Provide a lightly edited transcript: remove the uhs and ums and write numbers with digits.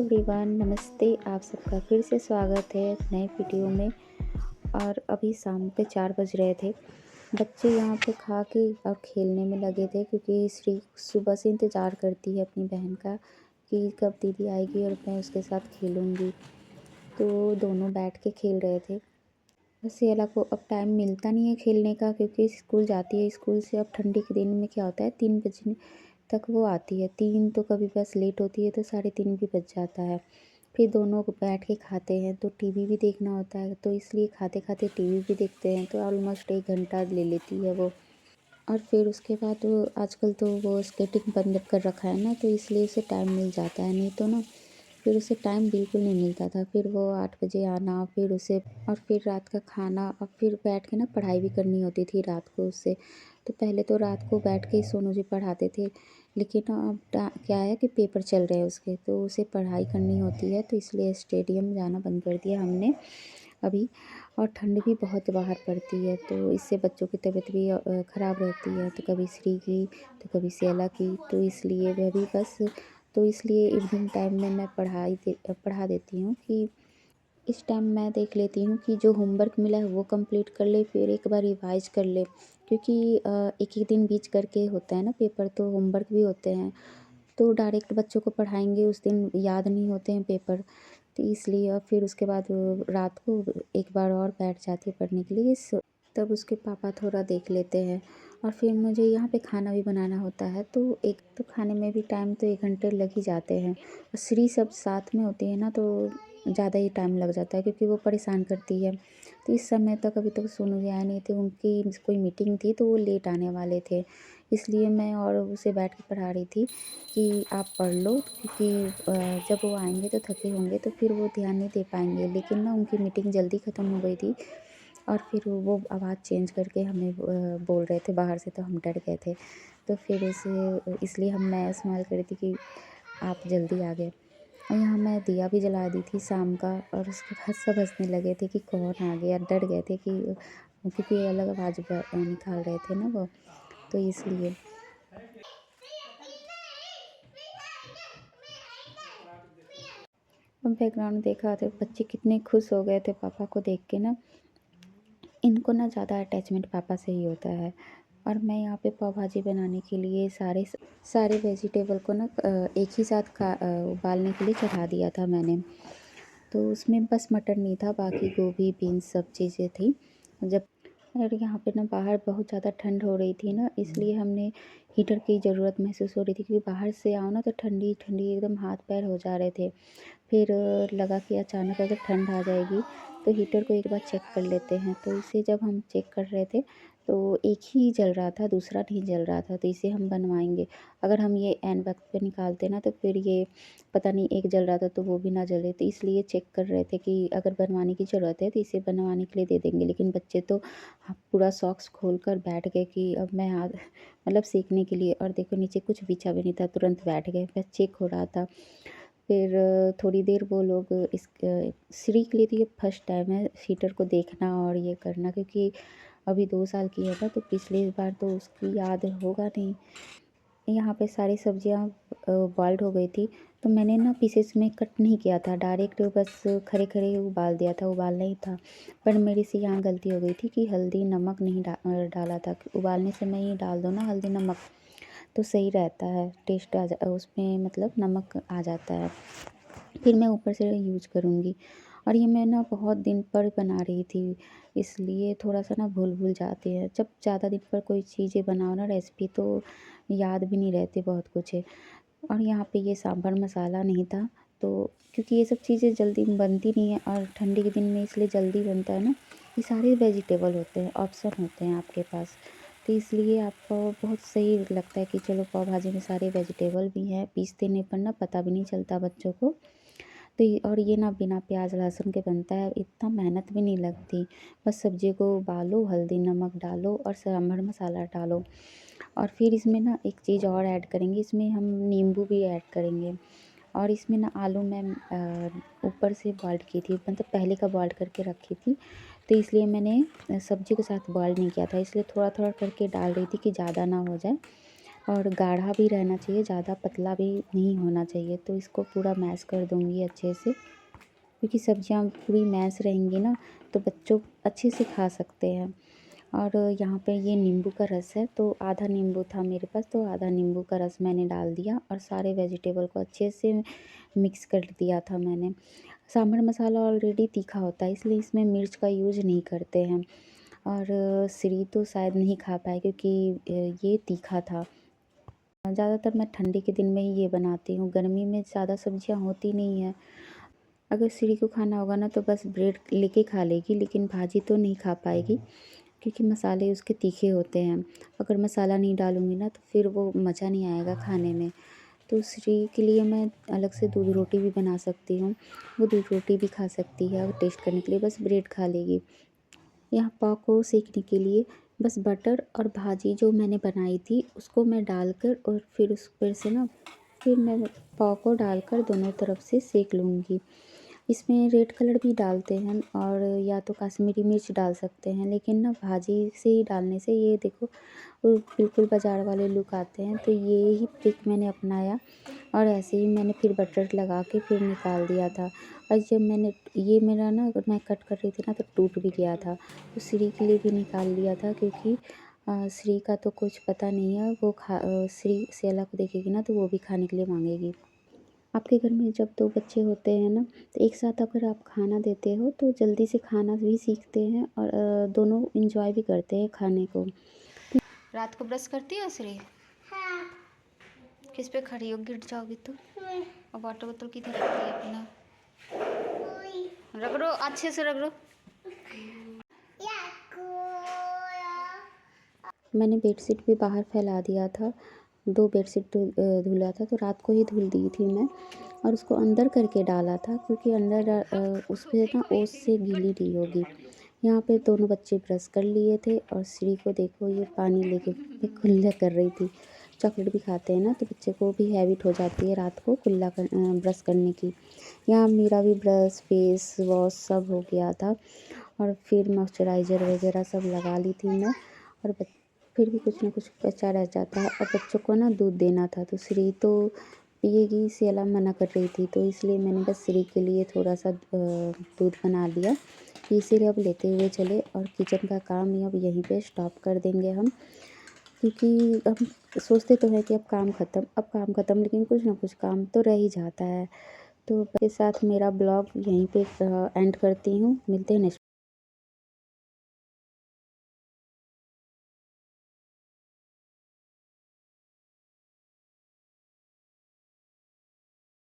Everyone, नमस्ते। आप सबका फिर से स्वागत है एक नए वीडियो में। और अभी शाम के 4 बज रहे थे। बच्चे यहाँ पे खा के और खेलने में लगे थे, क्योंकि श्री सुबह से इंतज़ार करती है अपनी बहन का कि कब दीदी आएगी और मैं उसके साथ खेलूँगी। तो दोनों बैठ के खेल रहे थे। बस सियाला को अब टाइम मिलता नहीं है खेलने का, क्योंकि स्कूल जाती है। स्कूल से अब ठंडी के दिन में क्या होता है, 3 बजने तक वो आती है। 3 तो कभी बस लेट होती है तो 3:30 भी बज जाता है। फिर दोनों बैठ के खाते हैं, तो टीवी भी देखना होता है, तो इसलिए खाते-खाते टीवी भी देखते हैं, तो ऑलमोस्ट 1 घंटा ले लेती है वो। और फिर उसके बाद वो आजकल तो वो स्केटिंग बंद कर रखा है ना, तो इसलिए उसे टाइम मिल जाता है, नहीं तो ना फिर उसे टाइम बिल्कुल नहीं मिलता था। फिर वो 8 बजे आना, फिर उसे और फिर रात का खाना, और फिर बैठ के ना पढ़ाई भी करनी होती थी रात को उससे। तो पहले तो रात को बैठ के ही सोनू जी पढ़ाते थे, लेकिन अब क्या है कि पेपर चल रहे हैं उसके, तो उसे पढ़ाई करनी होती है, तो इसलिए स्टेडियम जाना बंद कर दिया हमने अभी। और ठंड भी बहुत बाहर पड़ती है, तो इससे बच्चों की तबीयत भी ख़राब रहती है, तो कभी श्री की तो कभी सियाला की, तो इसलिए वह भी बस, तो इसलिए इवनिंग टाइम में मैं पढ़ा देती हूँ कि इस टाइम मैं देख लेती हूँ कि जो होमवर्क मिला है वो कंप्लीट कर ले, फिर एक बार रिवाइज़ कर ले, क्योंकि एक-एक दिन बीच करके होता है ना पेपर, तो होमवर्क भी होते हैं। तो डायरेक्ट बच्चों को पढ़ाएँगे उस दिन याद नहीं होते हैं पेपर, तो इसलिए और फिर उसके बाद रात को एक बार और बैठ जाती है पढ़ने के लिए। तब उसके पापा थोड़ा देख लेते हैं, और फिर मुझे यहाँ पे खाना भी बनाना होता है, तो एक तो खाने में भी टाइम तो 1 घंटे लग ही जाते हैं। और श्री सब साथ में होती है ना, तो ज़्यादा ही टाइम लग जाता है, क्योंकि वो परेशान करती है। तो इस समय तक अभी तक सोनू जी आए नहीं थे, उनकी कोई मीटिंग थी, तो वो लेट आने वाले थे। इसलिए मैं और उसे बैठ के पढ़ा रही थी कि आप पढ़ लो, क्योंकि जब वो आएँगे तो थके होंगे, तो फिर वो ध्यान नहीं दे पाएँगे। लेकिन ना उनकी मीटिंग जल्दी ख़त्म हो गई थी, और फिर वो आवाज़ चेंज करके हमें बोल रहे थे बाहर से, तो हम डर गए थे। तो फिर इसलिए मैं स्माइल कर रही थी कि आप जल्दी आ गए। और यहाँ मैं दिया भी जला दी थी शाम का, और उसके बाद सब हँसने लगे थे कि कौन आ गया, डर गए थे कि, क्योंकि अलग आवाज़ निकाल रहे थे ना वो, तो इसलिए। बैकग्राउंड देखा तो बच्चे कितने खुश हो गए थे पापा को देख के ना। इनको ना ज़्यादा अटैचमेंट पापा से ही होता है। और मैं यहाँ पे पाव भाजी बनाने के लिए सारे वेजिटेबल को ना एक ही साथ उबालने के लिए चढ़ा दिया था मैंने। तो उसमें बस मटर नहीं था, बाकी गोभी, बीन्स सब चीज़ें थी। जब और यहाँ पे ना बाहर बहुत ज़्यादा ठंड हो रही थी ना, इसलिए हमने हीटर की ज़रूरत महसूस हो रही थी, क्योंकि बाहर से आओ ना तो ठंडी-ठंडी एकदम हाथ-पैर हो जा रहे थे। फिर लगा कि अचानक अगर ठंड आ जाएगी, तो हीटर को एक बार चेक कर लेते हैं। तो इसे जब हम चेक कर रहे थे, तो एक ही जल रहा था, दूसरा नहीं जल रहा था, तो इसे हम बनवाएँगे। अगर हम ये ऐन वक़्त पे निकालते ना, तो फिर ये पता नहीं, एक जल रहा था तो वो भी ना जले, तो इसलिए चेक कर रहे थे कि अगर बनवाने की ज़रूरत है तो इसे बनवाने के लिए दे देंगे। लेकिन बच्चे तो पूरा सॉक्स खोल कर बैठ गए कि अब मैं हाथ मतलब सीखने के लिए, और देखो नीचे कुछ बिछा भी नहीं था, तुरंत बैठ गए। बस चेक हो रहा था। फिर थोड़ी देर वो लोग श्री के लिए तो ये फर्स्ट टाइम है हीटर को देखना और ये करना, क्योंकि अभी 2 साल की है ना, तो पिछली बार तो उसकी याद होगा नहीं। यहाँ पे सारी सब्जियाँ बॉइल्ड हो गई थी, तो मैंने ना पीसेस में कट नहीं किया था, डायरेक्ट बस खड़े-खड़े उबाल दिया था, उबालना ही था। पर मेरे से यहाँ गलती हो गई थी कि हल्दी, नमक नहीं डाला था। उबालने समय ही डाल दो ना हल्दी, नमक, तो सही रहता है, टेस्ट उसमें मतलब नमक आ जाता है। फिर मैं ऊपर से यूज़ करूँगी। और ये मैं ना बहुत दिन पर बना रही थी, इसलिए थोड़ा-सा ना भूल-भूल जाते हैं। जब ज़्यादा दिन पर कोई चीज़ें बनाओ ना रेसिपी, तो याद भी नहीं रहती बहुत कुछ है। और यहाँ पे ये सांभर मसाला नहीं था, तो क्योंकि ये सब चीज़ें जल्दी बनती नहीं है, और ठंडी के दिन में इसलिए जल्दी बनता है ना। ये सारे वेजिटेबल होते हैं, ऑप्शन होते हैं आपके पास, तो इसलिए आपको बहुत सही लगता है कि चलो पाव भाजी में सारे वेजिटेबल भी हैं, पीस देने पर ना पता भी नहीं चलता बच्चों को। तो और ये ना बिना प्याज लहसुन के बनता है, इतना मेहनत भी नहीं लगती। बस सब्ज़ी को उबालो, हल्दी नमक डालो और सांभर मसाला डालो। और फिर इसमें ना एक चीज़ और ऐड करेंगे, इसमें हम नींबू भी ऐड करेंगे। और इसमें ना आलू मैं ऊपर से बॉइल्ड की थी, मतलब पहले का बॉइल्ड करके रखी थी, तो इसलिए मैंने सब्ज़ी के साथ बॉइल्ड नहीं किया था, इसलिए थोड़ा-थोड़ा करके डाल रही थी कि ज़्यादा ना हो जाए। और गाढ़ा भी रहना चाहिए, ज़्यादा पतला भी नहीं होना चाहिए। तो इसको पूरा मैश कर दूँगी अच्छे से, क्योंकि सब्जियां पूरी मैश रहेंगी ना तो बच्चों अच्छे से खा सकते हैं। और यहाँ पे ये नींबू का रस है, तो आधा नींबू था मेरे पास, तो आधा नींबू का रस मैंने डाल दिया और सारे वेजिटेबल को अच्छे से मिक्स कर दिया था मैंने। सांभर मसाला ऑलरेडी तीखा होता है, इसलिए इसमें मिर्च का यूज नहीं करते हैं। और श्री तो शायद नहीं खा पाए क्योंकि ये तीखा था। ज़्यादातर मैं ठंडी के दिन में ही ये बनाती हूँ, गर्मी में ज़्यादा सब्जियाँ होती नहीं हैं। अगर श्री को खाना होगा ना तो बस ब्रेड लेके खा लेगी, लेकिन भाजी तो नहीं खा पाएगी क्योंकि मसाले उसके तीखे होते हैं। अगर मसाला नहीं डालूँगी ना तो फिर वो मज़ा नहीं आएगा खाने में। तो श्री के लिए मैं अलग से दूध रोटी भी बना सकती हूँ, वो दूध रोटी भी खा सकती है और टेस्ट करने के लिए बस ब्रेड खा लेगी। यहाँ पाव को सेकने के लिए बस बटर और भाजी जो मैंने बनाई थी उसको मैं डालकर और फिर उस पर से ना फिर मैं पाव को डालकर दोनों तरफ से सेक लूँगी। इसमें रेड कलर भी डालते हैं और या तो कश्मीरी मिर्च डाल सकते हैं, लेकिन ना भाजी से ही डालने से ये देखो वो बिल्कुल बाज़ार वाले लुक आते हैं। तो ये ही ट्रिक मैंने अपनाया और ऐसे ही मैंने फिर बटर लगा के फिर निकाल दिया था। और जब मैंने ये मेरा ना मैं कट कर रही थी ना तो टूट भी गया था, तो श्री के लिए भी निकाल लिया था क्योंकि श्री का तो कुछ पता नहीं है, वो श्री सेला को देखेगी ना तो वो भी खाने के लिए मांगेगी। आपके घर में जब 2 बच्चे होते हैं ना तो एक साथ अगर आप खाना देते हो तो जल्दी से खाना भी सीखते हैं और दोनों इंजॉय भी करते हैं खाने को। रात को ब्रश करती हो श्री? हाँ। किस पे खड़ी हो, गिर जाओगी तो? और वाटर बोतल किधर रखती है अपना? रगड़ो अच्छे से रगड़ो। मैंने बेडशीट भी बाहर फैला दिया था, 2 बेडशीट धुला था तो रात को ही धुल दी थी मैं और उसको अंदर करके डाला था क्योंकि अंदर उस पर ना ओस से गीली नहीं होगी। यहाँ पे दोनों बच्चे ब्रश कर लिए थे और श्री को देखो ये पानी लेके कुल्ला कर रही थी। चॉकलेट भी खाते हैं ना तो बच्चे को भी हैबिट हो जाती है रात को ब्रश करने की। यहाँ मेरा भी ब्रश फेस वॉश सब हो गया था और फिर मॉइस्चराइज़र वगैरह सब लगा ली थी मैं। और फिर भी कुछ ना कुछ बचा रह जाता है और बच्चों को ना दूध देना था तो श्री तो पिएगी, सेला मना कर रही थी, तो इसलिए मैंने बस श्री के लिए थोड़ा सा दूध बना लिया। इसीलिए अब लेते हुए चले और किचन का काम ही अब यहीं पे स्टॉप कर देंगे हम, क्योंकि हम सोचते तो हैं कि अब काम ख़त्म, लेकिन कुछ ना कुछ काम तो रह ही जाता है। तो इसके साथ मेरा ब्लॉग यहीं पे एंड करती हूँ। मिलते हैं नेक्स्ट